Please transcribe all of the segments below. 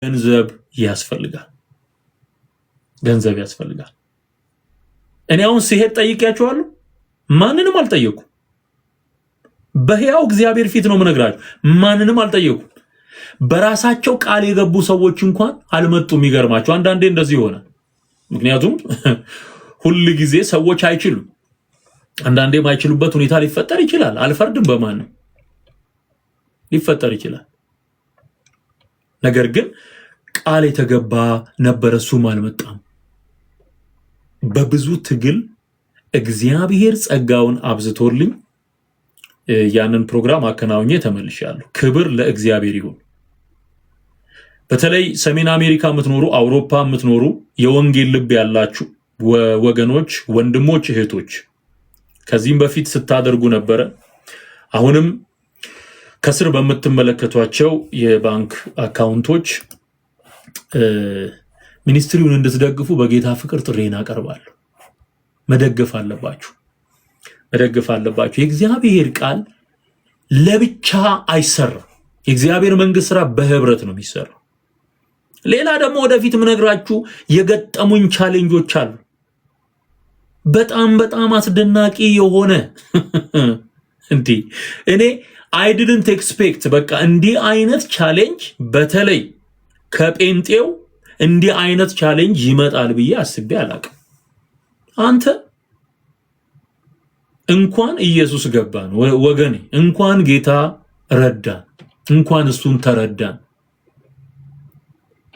ገንዘብ ያስፈልጋል። ገንዘብ ያስፈልጋል። እኔ አሁን ሲሄድ ጠይቄያቸዋለሁ። ማንንም አልጠየቁ። በሕያው እግዚአብሔር ፊት ነው የምነግራችሁ። ማንንም አልጠየቁ። በራሳቸው ቃል የገቡ ሰዎች እንኳን አልመጡም። ይገርማቸው። አንዳንዴ እንደዚህ ይሆናል። ምክንያቱም ሁል ጊዜ ሰዎች አይችሉም። አንዳንዴ የማይችሉበት ሁኔታ ሊፈጠር ይችላል። አልፈርድም በማንም ሊፈጠር ይችላል። ነገር ግን ቃል የተገባ ነበር፣ እሱም አልመጣም። በብዙ ትግል እግዚአብሔር ጸጋውን አብዝቶልኝ ያንን ፕሮግራም አከናውኜ ተመልሻለሁ። ክብር ለእግዚአብሔር ይሁን። በተለይ ሰሜን አሜሪካ የምትኖሩ፣ አውሮፓ የምትኖሩ የወንጌል ልብ ያላችሁ ወገኖች፣ ወንድሞች፣ እህቶች ከዚህም በፊት ስታደርጉ ነበረ። አሁንም ከስር በምትመለከቷቸው የባንክ አካውንቶች ሚኒስትሪውን እንድትደግፉ በጌታ ፍቅር ጥሬን አቀርባለሁ። መደገፍ አለባችሁ፣ መደገፍ አለባችሁ። የእግዚአብሔር ቃል ለብቻ አይሰራም። የእግዚአብሔር መንግስት ስራ በህብረት ነው የሚሰራው። ሌላ ደግሞ ወደፊት ምነግራችሁ የገጠሙኝ ቻሌንጆች አሉ። በጣም በጣም አስደናቂ የሆነ እንዲህ እኔ I didn't expect በቃ እንዲህ አይነት ቻሌንጅ በተለይ ከጴንጤው እንዲህ አይነት ቻሌንጅ ይመጣል ብዬ አስቤ አላቅም። አንተ እንኳን ኢየሱስ ገባን ወገኔ፣ እንኳን ጌታ ረዳን፣ እንኳን እሱን ተረዳን።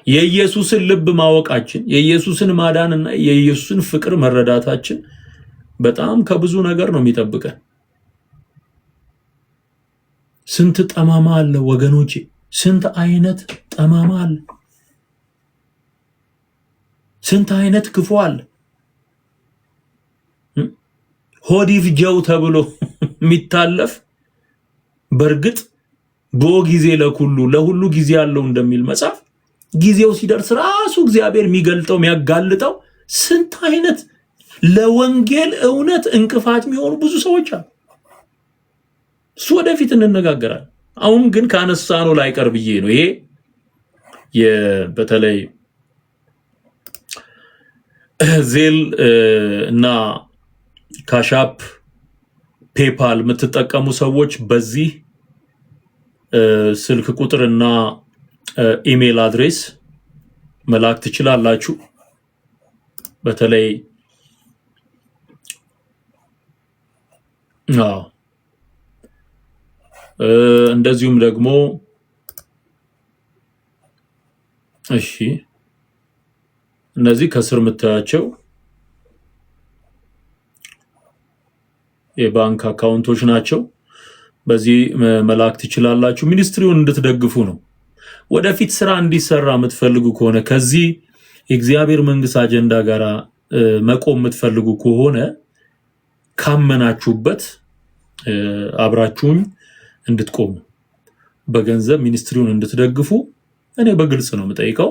የኢየሱስን ልብ ማወቃችን፣ የኢየሱስን ማዳንና የኢየሱስን ፍቅር መረዳታችን በጣም ከብዙ ነገር ነው የሚጠብቀን። ስንት ጠማማ አለ ወገኖቼ፣ ስንት አይነት ጠማማ አለ፣ ስንት አይነት ክፉ አለ። ሆዲፍ ጀው ተብሎ የሚታለፍ በርግጥ በጊዜ ለሁሉ ጊዜ ያለው እንደሚል መጽሐፍ ጊዜው ሲደርስ ራሱ እግዚአብሔር የሚገልጠው የሚያጋልጠው ስንት አይነት ለወንጌል እውነት እንቅፋት የሚሆኑ ብዙ ሰዎች አሉ። እሱ ወደፊት እንነጋገራለን። አሁን ግን ካነሳነው ላይ ቀር ብዬ ነው። ይሄ በተለይ ዜል እና ካሻፕ ፔፓል የምትጠቀሙ ሰዎች በዚህ ስልክ ቁጥርና ኢሜል አድሬስ መላክ ትችላላችሁ። በተለይ እንደዚሁም ደግሞ እሺ፣ እነዚህ ከስር የምታያቸው የባንክ አካውንቶች ናቸው። በዚህ መላክ ትችላላችሁ። ሚኒስትሪውን እንድትደግፉ ነው። ወደፊት ስራ እንዲሰራ የምትፈልጉ ከሆነ ከዚህ የእግዚአብሔር መንግስት አጀንዳ ጋር መቆም የምትፈልጉ ከሆነ ካመናችሁበት አብራችሁን እንድትቆሙ በገንዘብ ሚኒስትሪውን እንድትደግፉ እኔ በግልጽ ነው የምጠይቀው።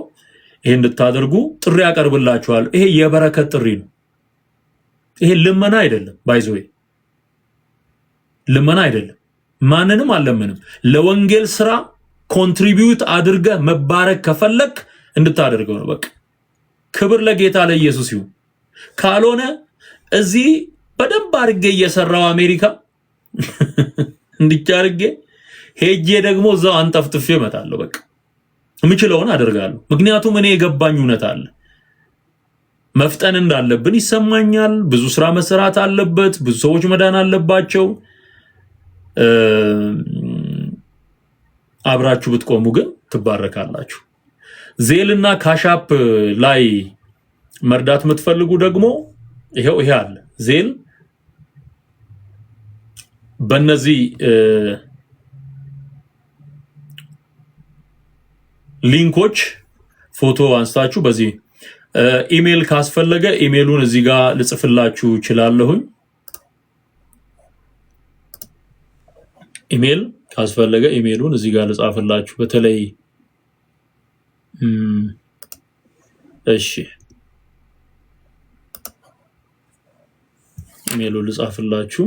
ይሄ እንድታደርጉ ጥሪ ያቀርብላችኋል። ይሄ የበረከት ጥሪ ነው። ይሄ ልመና አይደለም። ባይዘው ልመና አይደለም። ማንንም አልለምንም። ለወንጌል ስራ ኮንትሪቢዩት አድርገ መባረክ ከፈለክ እንድታደርገው ነው። በቃ ክብር ለጌታ ለኢየሱስ ይሁን። ካልሆነ እዚህ በደንብ አድርጌ እየሰራው አሜሪካ እንድቻርጌ ሄጄ ደግሞ እዛው አንጠፍጥፌ እመጣለሁ። በቃ የምችለውን አደርጋለሁ። ምክንያቱም እኔ የገባኝ እውነት አለ። መፍጠን እንዳለብን ይሰማኛል። ብዙ ስራ መሰራት አለበት። ብዙ ሰዎች መዳን አለባቸው። አብራችሁ ብትቆሙ ግን ትባረካላችሁ። ዜልና ካሻፕ ላይ መርዳት የምትፈልጉ ደግሞ ይሄ አለ። ዜል በእነዚህ ሊንኮች ፎቶ አንስታችሁ በዚህ ኢሜል ካስፈለገ ኢሜሉን እዚህ ጋር ልጽፍላችሁ እችላለሁኝ። ኢሜል ካስፈለገ ኢሜሉን እዚህ ጋር ልጻፍላችሁ። በተለይ እሺ ኢሜሉን ልጻፍላችሁ።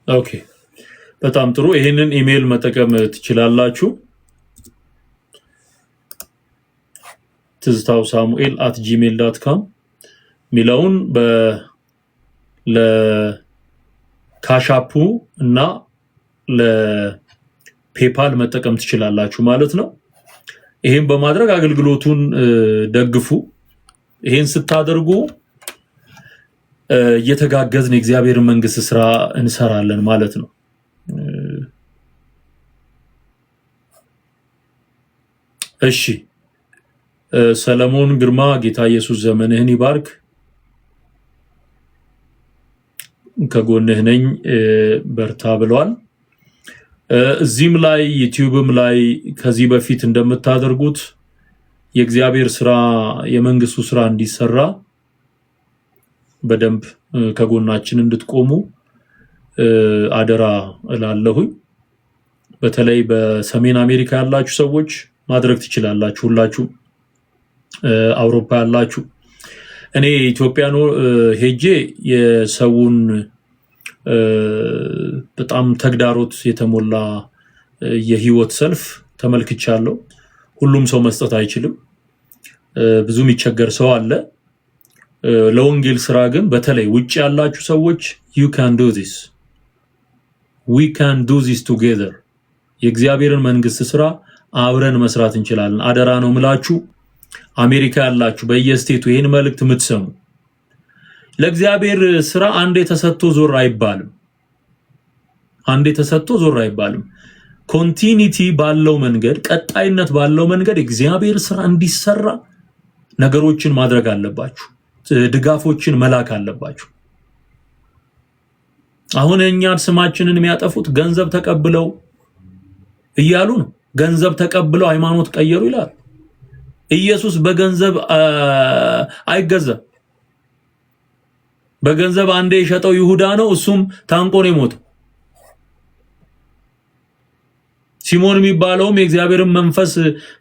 ኦኬ በጣም ጥሩ። ይሄንን ኢሜል መጠቀም ትችላላችሁ። ትዝታው samuel@gmail.com ሚለውን ለካሻፑ እና ለፔፓል መጠቀም ትችላላችሁ ማለት ነው። ይሄን በማድረግ አገልግሎቱን ደግፉ። ይሄን ስታደርጉ እየተጋገዝን የእግዚአብሔር መንግስት ስራ እንሰራለን ማለት ነው። እሺ ሰለሞን ግርማ ጌታ ኢየሱስ ዘመንህን ይባርክ። ከጎንህ ነኝ በርታ ብሏል። እዚህም ላይ ዩቲዩብም ላይ ከዚህ በፊት እንደምታደርጉት የእግዚአብሔር ስራ የመንግስቱ ስራ እንዲሰራ በደንብ ከጎናችን እንድትቆሙ አደራ እላለሁኝ። በተለይ በሰሜን አሜሪካ ያላችሁ ሰዎች ማድረግ ትችላላችሁ። ሁላችሁ አውሮፓ ያላችሁ እኔ ኢትዮጵያ ነው ሄጄ የሰውን በጣም ተግዳሮት የተሞላ የህይወት ሰልፍ ተመልክቻለሁ። ሁሉም ሰው መስጠት አይችልም። ብዙ የሚቸገር ሰው አለ። ለወንጌል ስራ ግን በተለይ ውጭ ያላችሁ ሰዎች you can do this, we can do this together። የእግዚአብሔርን መንግስት ስራ አብረን መስራት እንችላለን። አደራ ነው ምላችሁ። አሜሪካ ያላችሁ በየስቴቱ ይሄን መልእክት የምትሰሙ ለእግዚአብሔር ስራ አንዴ ተሰጥቶ ዞር አይባልም። አንዴ ተሰጥቶ ዞር አይባልም። ኮንቲኒቲ ባለው መንገድ፣ ቀጣይነት ባለው መንገድ እግዚአብሔር ስራ እንዲሰራ ነገሮችን ማድረግ አለባችሁ። ድጋፎችን መላክ አለባችሁ። አሁን እኛን ስማችንን የሚያጠፉት ገንዘብ ተቀብለው እያሉ ነው። ገንዘብ ተቀብለው ሃይማኖት ቀየሩ ይላል። ኢየሱስ በገንዘብ አይገዛም። በገንዘብ አንዴ የሸጠው ይሁዳ ነው። እሱም ታንቆ ነው የሞተው። ሲሞን የሚባለውም የእግዚአብሔርን መንፈስ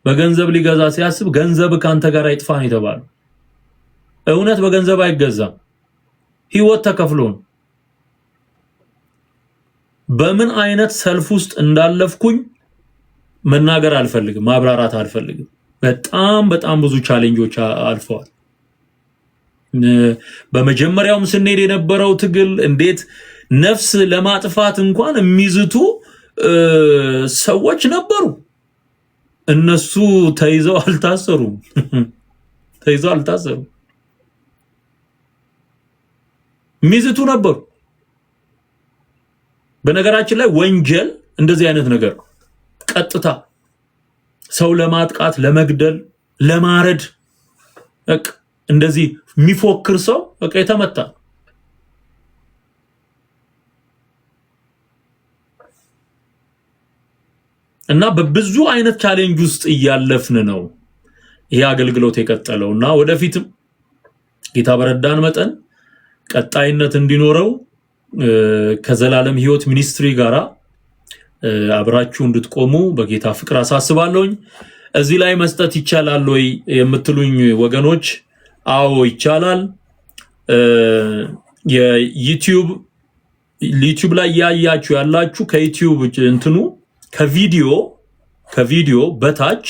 በገንዘብ ሊገዛ ሲያስብ ገንዘብ ካንተ ጋር አይጥፋ ነው የተባለው። እውነት በገንዘብ አይገዛም። ህይወት ተከፍሎ ነው። በምን አይነት ሰልፍ ውስጥ እንዳለፍኩኝ መናገር አልፈልግም፣ ማብራራት አልፈልግም። በጣም ብዙ ቻሌንጆች አልፈዋል። በመጀመሪያውም ስንሄድ የነበረው ትግል እንዴት ነፍስ ለማጥፋት እንኳን የሚዝቱ ሰዎች ነበሩ። እነሱ ተይዘው አልታሰሩም። ተይዘው አልታሰሩም። ሚዝቱ ነበሩ። በነገራችን ላይ ወንጀል እንደዚህ አይነት ነገር ቀጥታ ሰው ለማጥቃት፣ ለመግደል፣ ለማረድ እንደዚህ የሚፎክር ሰው የተመታ እና በብዙ አይነት ቻሌንጅ ውስጥ እያለፍን ነው ይሄ አገልግሎት የቀጠለውና ወደፊትም ጌታ በረዳን መጠን ቀጣይነት እንዲኖረው ከዘላለም ህይወት ሚኒስትሪ ጋራ አብራችሁ እንድትቆሙ በጌታ ፍቅር አሳስባለሁኝ። እዚህ ላይ መስጠት ይቻላል ወይ የምትሉኝ ወገኖች፣ አዎ ይቻላል። የዩቲዩብ ላይ ያያችሁ ያላችሁ ከዩቲዩብ እንትኑ ከቪዲዮ በታች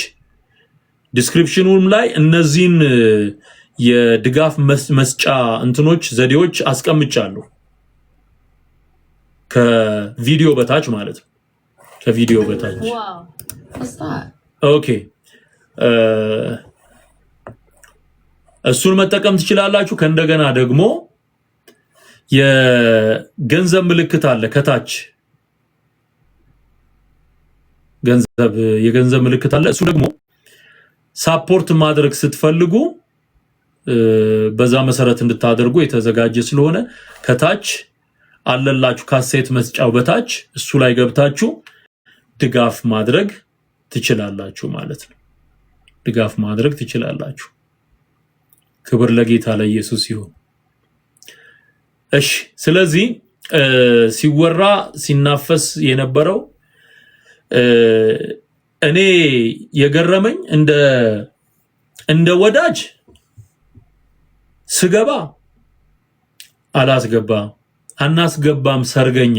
ዲስክሪፕሽኑም ላይ እነዚህን የድጋፍ መስጫ እንትኖች ዘዴዎች አስቀምጫለሁ። ከቪዲዮ በታች ማለት ነው። ከቪዲዮ በታች ኦኬ፣ እሱን መጠቀም ትችላላችሁ። ከእንደገና ደግሞ የገንዘብ ምልክት አለ ከታች የገንዘብ ምልክት አለ። እሱ ደግሞ ሳፖርት ማድረግ ስትፈልጉ በዛ መሰረት እንድታደርጉ የተዘጋጀ ስለሆነ ከታች አለላችሁ። ካሴት መስጫው በታች እሱ ላይ ገብታችሁ ድጋፍ ማድረግ ትችላላችሁ ማለት ነው። ድጋፍ ማድረግ ትችላላችሁ። ክብር ለጌታ ለኢየሱስ ይሁን። እሺ፣ ስለዚህ ሲወራ ሲናፈስ የነበረው እኔ የገረመኝ እንደ ወዳጅ ስገባ አናስገባም ሰርገኛ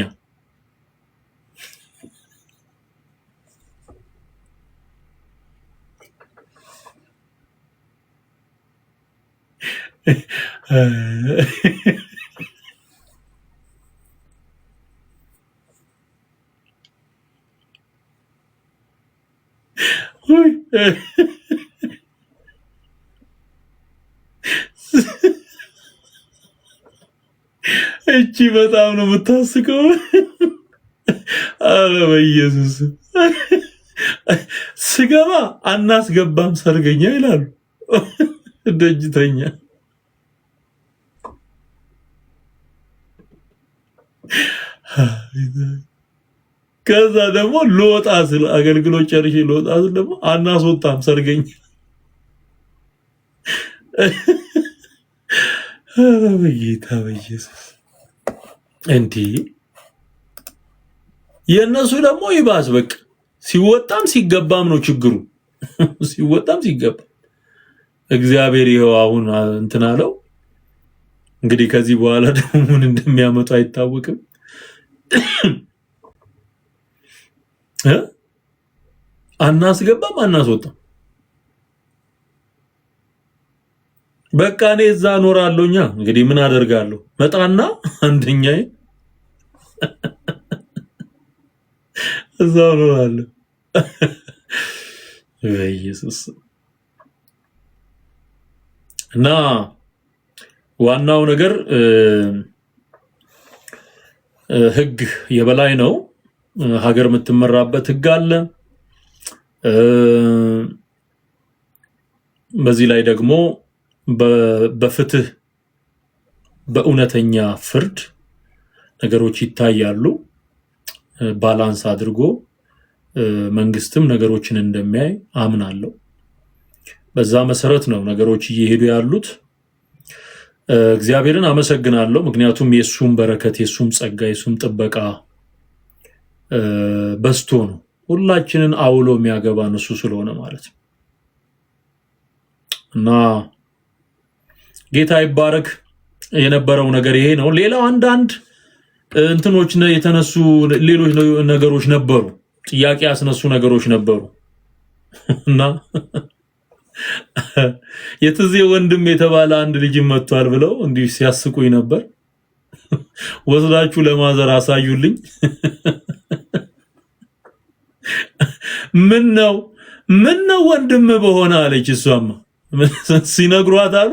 እቺ በጣም ነው የምታስቀው። አረ በኢየሱስ ስገባ አናስገባም ሰርገኛ ይላሉ ደጅተኛ። ከዛ ደግሞ ልወጣ ስል አገልግሎት ጨርሼ ልወጣ ስል ደግሞ አናስወጣም ሰርገኛ። በጌታ በኢየሱስ እንዲህ የነሱ ደግሞ ይባስ በቃ ሲወጣም ሲገባም ነው ችግሩ። ሲወጣም ሲገባ እግዚአብሔር ይኸው አሁን እንትን አለው። እንግዲህ ከዚህ በኋላ ደግሞ ምን እንደሚያመጡ አይታወቅም። አናስገባም አናስወጣም። በቃ እኔ እዛ እኖራለሁኛ። እንግዲህ ምን አደርጋለሁ? መጣና አንደኛዬ እዛው እኖራለሁ። በኢየሱስ እና ዋናው ነገር ህግ የበላይ ነው። ሀገር የምትመራበት ህግ አለ። በዚህ ላይ ደግሞ በፍትህ በእውነተኛ ፍርድ ነገሮች ይታያሉ። ባላንስ አድርጎ መንግስትም ነገሮችን እንደሚያይ አምናለሁ። በዛ መሰረት ነው ነገሮች እየሄዱ ያሉት። እግዚአብሔርን አመሰግናለሁ። ምክንያቱም የሱም በረከት፣ የሱም ጸጋ፣ የሱም ጥበቃ በስቶ ነው ሁላችንን አውሎ የሚያገባን እሱ ስለሆነ ማለት ነው። እና ጌታ ይባረክ። የነበረው ነገር ይሄ ነው። ሌላው አንዳንድ እንትኖች የተነሱ ሌሎች ነገሮች ነበሩ፣ ጥያቄ ያስነሱ ነገሮች ነበሩ እና የትዜ ወንድም የተባለ አንድ ልጅ መጥቷል ብለው እንዲህ ሲያስቁኝ ነበር። ወስዳችሁ ለማዘር አሳዩልኝ። ምን ነው ወንድም በሆነ አለች። እሷማ ሲነግሯት አሉ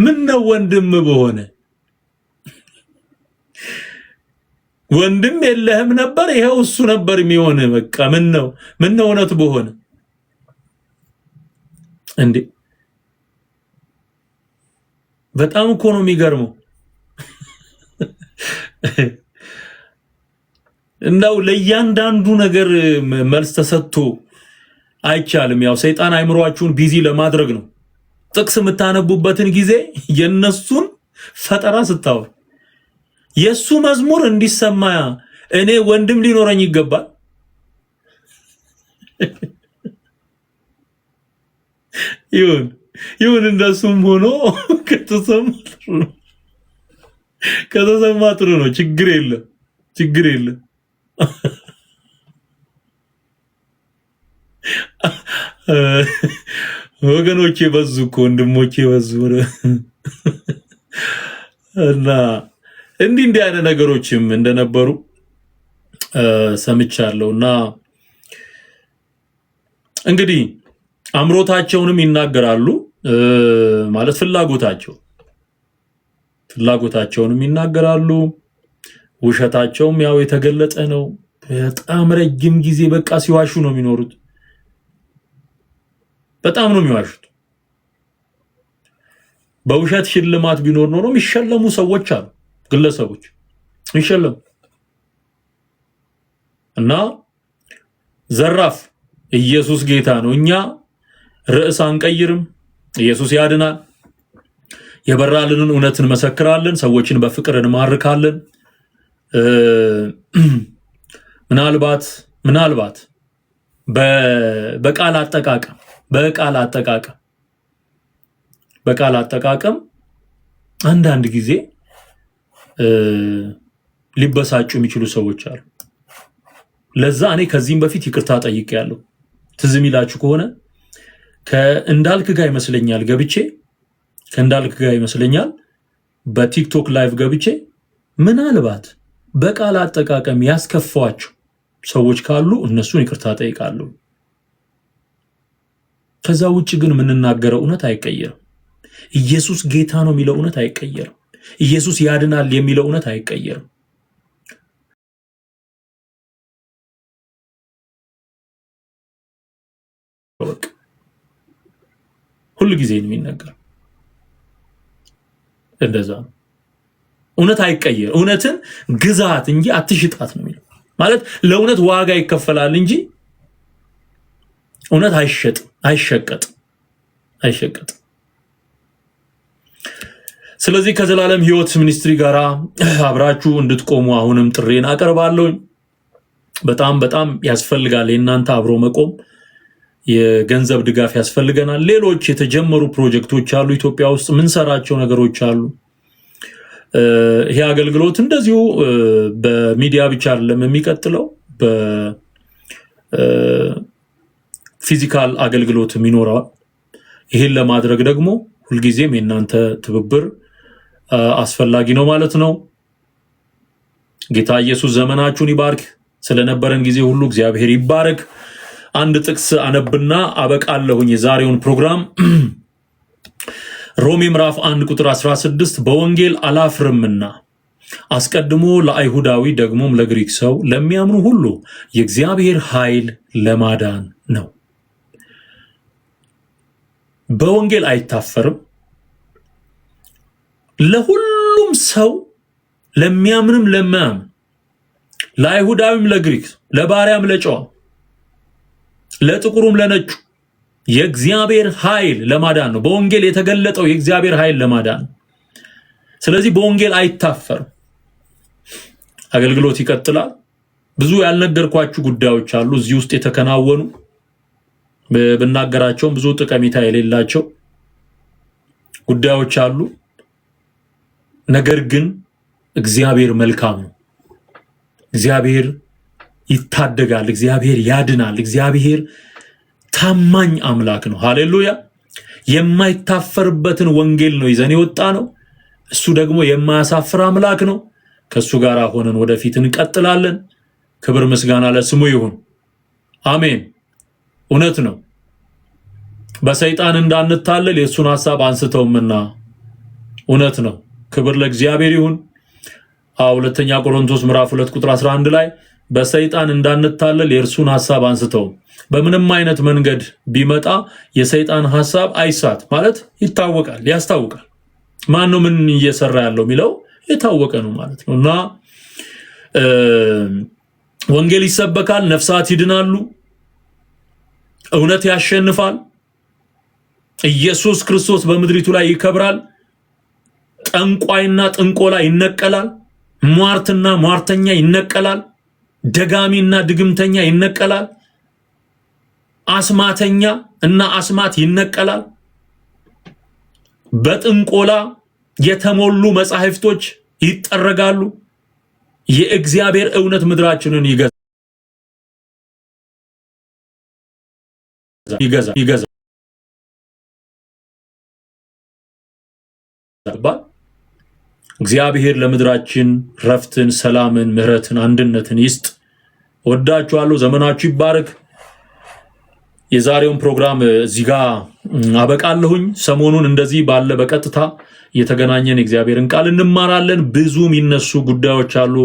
ምን ነው ወንድም በሆነ ወንድም የለህም ነበር? ይሄው እሱ ነበር የሚሆን። በቃ ምን ነው እውነት በሆነ እንዴ! በጣም እኮ ነው የሚገርመው። እንዳው ለእያንዳንዱ ነገር መልስ ተሰጥቶ አይቻልም። ያው ሰይጣን አይምሯችሁን ቢዚ ለማድረግ ነው። ጥቅስ የምታነቡበትን ጊዜ የነሱን ፈጠራ ስታወር የሱ መዝሙር እንዲሰማ እኔ ወንድም ሊኖረኝ ይገባል። ይሁን እንደሱም ሆኖ ከተሰማ ጥሩ ነው። ችግር የለም። ወገኖቼ በዙ እኮ ወንድሞቼ በዙ እና እንዲህ አይነት ነገሮችም እንደነበሩ ሰምቻለሁና እንግዲህ አምሮታቸውንም ይናገራሉ ማለት ፍላጎታቸውንም ይናገራሉ። ውሸታቸውም ያው የተገለጠ ነው። በጣም ረጅም ጊዜ በቃ ሲዋሹ ነው የሚኖሩት። በጣም ነው የሚዋሹት። በውሸት ሽልማት ቢኖር ኖሮ የሚሸለሙ ሰዎች አሉ፣ ግለሰቦች የሚሸለሙ እና ዘራፍ ኢየሱስ ጌታ ነው። እኛ ርዕስ አንቀይርም። ኢየሱስ ያድናል። የበራልንን እውነት እንመሰክራለን። ሰዎችን በፍቅር እንማርካለን። ምናልባት በቃል አጠቃቀም አንዳንድ ጊዜ ሊበሳጩ የሚችሉ ሰዎች አሉ። ለዛ እኔ ከዚህም በፊት ይቅርታ ጠይቄያለሁ። ትዝ የሚላችሁ ከሆነ ከእንዳልክ ጋር ይመስለኛል ገብቼ ከእንዳልክ ጋር ይመስለኛል በቲክቶክ ላይቭ ገብቼ ምናልባት በቃል አጠቃቀም ያስከፋዋቸው ሰዎች ካሉ እነሱን ይቅርታ ጠይቃለሁ። ከዛ ውጭ ግን የምንናገረው እውነት አይቀየርም። ኢየሱስ ጌታ ነው የሚለው እውነት አይቀየርም። ኢየሱስ ያድናል የሚለው እውነት አይቀየርም። ሁሉ ጊዜ ነው የሚነገር። እንደዛ ነው። እውነት አይቀየር። እውነትን ግዛት እንጂ አትሽጣት ነው የሚለው። ማለት ለእውነት ዋጋ ይከፈላል እንጂ እውነት አይሸጥም፣ አይሸቀጥም። ስለዚህ ከዘላለም ሕይወት ሚኒስትሪ ጋራ አብራችሁ እንድትቆሙ አሁንም ጥሬን አቀርባለሁ። በጣም ያስፈልጋል የእናንተ አብሮ መቆም። የገንዘብ ድጋፍ ያስፈልገናል። ሌሎች የተጀመሩ ፕሮጀክቶች አሉ። ኢትዮጵያ ውስጥ ምንሰራቸው ነገሮች አሉ። ይሄ አገልግሎት እንደዚሁ በሚዲያ ብቻ አይደለም የሚቀጥለው፣ በፊዚካል አገልግሎትም ይኖራል። ይሄን ለማድረግ ደግሞ ሁልጊዜም የእናንተ ትብብር አስፈላጊ ነው ማለት ነው። ጌታ ኢየሱስ ዘመናችሁን ይባርክ። ስለነበረን ጊዜ ሁሉ እግዚአብሔር ይባረክ። አንድ ጥቅስ አነብና አበቃለሁኝ የዛሬውን ፕሮግራም። ሮሜ ምዕራፍ 1 ቁጥር 16 በወንጌል አላፍርምና አስቀድሞ ለአይሁዳዊ ደግሞም ለግሪክ ሰው ለሚያምኑ ሁሉ የእግዚአብሔር ኃይል ለማዳን ነው። በወንጌል አይታፈርም። ለሁሉም ሰው ለሚያምንም ለማያምን፣ ለአይሁዳዊም ለግሪክ፣ ለባሪያም ለጨዋም፣ ለጥቁሩም ለነጩ የእግዚአብሔር ኃይል ለማዳን ነው። በወንጌል የተገለጠው የእግዚአብሔር ኃይል ለማዳን ነው። ስለዚህ በወንጌል አይታፈርም። አገልግሎት ይቀጥላል። ብዙ ያልነገርኳችሁ ጉዳዮች አሉ እዚህ ውስጥ የተከናወኑ ብናገራቸውም ብዙ ጠቀሜታ የሌላቸው ጉዳዮች አሉ። ነገር ግን እግዚአብሔር መልካም ነው። እግዚአብሔር ይታደጋል። እግዚአብሔር ያድናል። እግዚአብሔር ታማኝ አምላክ ነው። ሃሌሉያ። የማይታፈርበትን ወንጌል ነው ይዘን የወጣ ነው። እሱ ደግሞ የማያሳፍር አምላክ ነው። ከሱ ጋር ሆነን ወደፊት እንቀጥላለን። ክብር ምስጋና ለስሙ ይሁን። አሜን። እውነት ነው። በሰይጣን እንዳንታለል የሱን ሐሳብ አንስተውምና እውነት ነው። ክብር ለእግዚአብሔር ይሁን። ሁለተኛ ቆሮንቶስ ምዕራፍ 2 ቁጥር 11 ላይ በሰይጣን እንዳንታለል የእርሱን ሐሳብ አንስተው በምንም አይነት መንገድ ቢመጣ የሰይጣን ሐሳብ አይሳት ማለት ይታወቃል፣ ያስታውቃል። ማን ነው ምን እየሰራ ያለው የሚለው የታወቀ ነው ማለት ነውና ወንጌል ይሰበካል፣ ነፍሳት ይድናሉ፣ እውነት ያሸንፋል፣ ኢየሱስ ክርስቶስ በምድሪቱ ላይ ይከብራል፣ ጠንቋይና ጥንቆላ ይነቀላል፣ ሟርትና ሟርተኛ ይነቀላል፣ ደጋሚና ድግምተኛ ይነቀላል፣ አስማተኛ እና አስማት ይነቀላል። በጥንቆላ የተሞሉ መጻሕፍቶች ይጠረጋሉ። የእግዚአብሔር እውነት ምድራችንን ይገዛል። እግዚአብሔር ለምድራችን ረፍትን፣ ሰላምን፣ ምህረትን፣ አንድነትን ይስጥ። ወዳችኋለሁ። ዘመናችሁ ይባረክ። የዛሬውን ፕሮግራም እዚህ ጋር አበቃለሁኝ። ሰሞኑን እንደዚህ ባለ በቀጥታ የተገናኘን የእግዚአብሔርን ቃል እንማራለን። ብዙ የሚነሱ ጉዳዮች አሉ።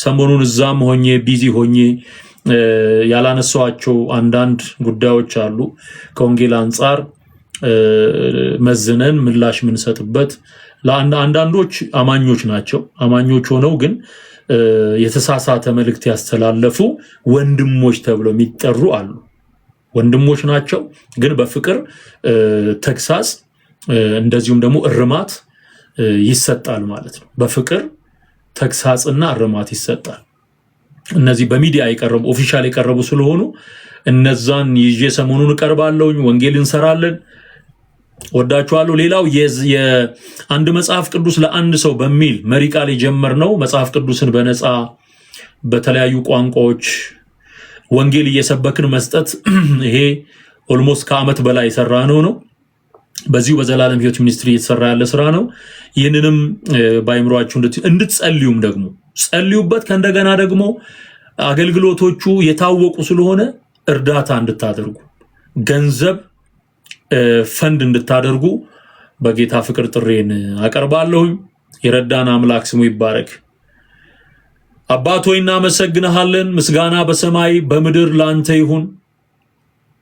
ሰሞኑን እዛም ሆኜ ቢዚ ሆኜ ያላነሳዋቸው አንዳንድ ጉዳዮች አሉ። ከወንጌል አንጻር መዝነን ምላሽ የምንሰጥበት ለአንዳንዶች አማኞች ናቸው። አማኞች ሆነው ግን የተሳሳተ መልእክት ያስተላለፉ ወንድሞች ተብለው የሚጠሩ አሉ። ወንድሞች ናቸው፣ ግን በፍቅር ተግሳጽ እንደዚሁም ደግሞ እርማት ይሰጣል ማለት ነው። በፍቅር ተግሳጽና እርማት ይሰጣል። እነዚህ በሚዲያ የቀረቡ ኦፊሻል የቀረቡ ስለሆኑ እነዛን ይዤ ሰሞኑን እቀርባለሁ። ወንጌል እንሰራለን። ወዳችኋለሁ። ሌላው የአንድ መጽሐፍ ቅዱስ ለአንድ ሰው በሚል መሪ ቃል የጀመርነው መጽሐፍ ቅዱስን በነፃ በተለያዩ ቋንቋዎች ወንጌል እየሰበክን መስጠት ይሄ ኦልሞስት ከዓመት በላይ የሰራነው ነው። በዚሁ በዘላለም ሕይወት ሚኒስትሪ እየተሰራ ያለ ስራ ነው። ይህንንም በአይምሯችሁ እንድትጸልዩም ደግሞ ጸልዩበት። ከእንደገና ደግሞ አገልግሎቶቹ የታወቁ ስለሆነ እርዳታ እንድታደርጉ ገንዘብ ፈንድ እንድታደርጉ በጌታ ፍቅር ጥሬን አቀርባለሁኝ። የረዳን አምላክ ስሙ ይባረክ። አባት ሆይ እናመሰግንሃለን። ምስጋና በሰማይ በምድር ላንተ ይሁን።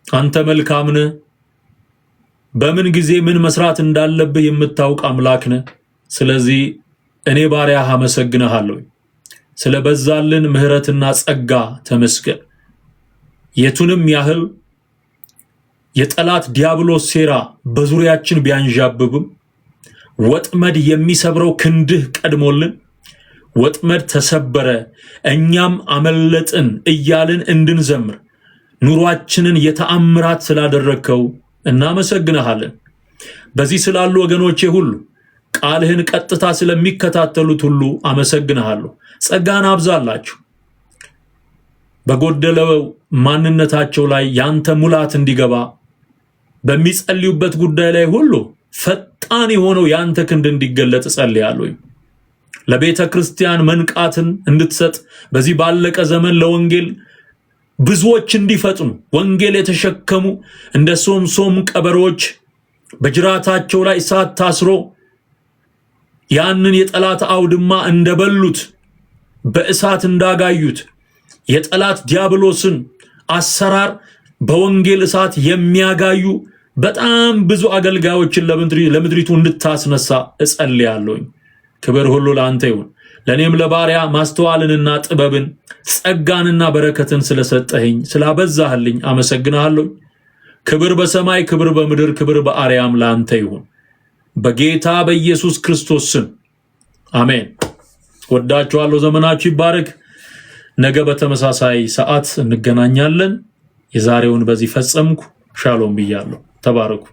አንተ መልካም ነህ። በምን ጊዜ ምን መስራት እንዳለብህ የምታውቅ አምላክ ነህ። ስለዚህ እኔ ባሪያህ አመሰግንሃለሁ። ስለበዛልን ምህረትና ጸጋ ተመስገን። የቱንም ያህል የጠላት ዲያብሎስ ሴራ በዙሪያችን ቢያንዣብብም ወጥመድ የሚሰብረው ክንድህ ቀድሞልን ወጥመድ ተሰበረ እኛም አመለጥን እያልን እንድንዘምር ኑሯችንን የተአምራት ስላደረከው እናመሰግንሃለን። በዚህ ስላሉ ወገኖቼ ሁሉ ቃልህን ቀጥታ ስለሚከታተሉት ሁሉ አመሰግንሃለሁ። ጸጋን አብዛላችሁ። በጎደለው ማንነታቸው ላይ ያንተ ሙላት እንዲገባ በሚጸልዩበት ጉዳይ ላይ ሁሉ ፈጣን የሆነው ያንተ ክንድ እንዲገለጥ ጸልያለሁ። ለቤተ ክርስቲያን መንቃትን እንድትሰጥ በዚህ ባለቀ ዘመን ለወንጌል ብዙዎች እንዲፈጥኑ ወንጌል የተሸከሙ እንደ ሶምሶም ቀበሮች በጅራታቸው ላይ እሳት ታስሮ ያንን የጠላት አውድማ እንደበሉት በእሳት እንዳጋዩት የጠላት ዲያብሎስን አሰራር በወንጌል እሳት የሚያጋዩ በጣም ብዙ አገልጋዮችን ለምድሪቱ እንድታስነሳ እጸልያለሁ። ክብር ሁሉ ለአንተ ይሁን። ለኔም ለባሪያ ማስተዋልንና ጥበብን ጸጋንና በረከትን ስለሰጠኸኝ ስላበዛህልኝ አመሰግናለሁ። ክብር በሰማይ ክብር በምድር ክብር በአርያም ለአንተ ይሁን በጌታ በኢየሱስ ክርስቶስ ስም አሜን። ወዳችኋለሁ። ዘመናችሁ ይባረክ። ነገ በተመሳሳይ ሰዓት እንገናኛለን። የዛሬውን በዚህ ፈጸምኩ። ሻሎም ብያለሁ። ተባረኩ።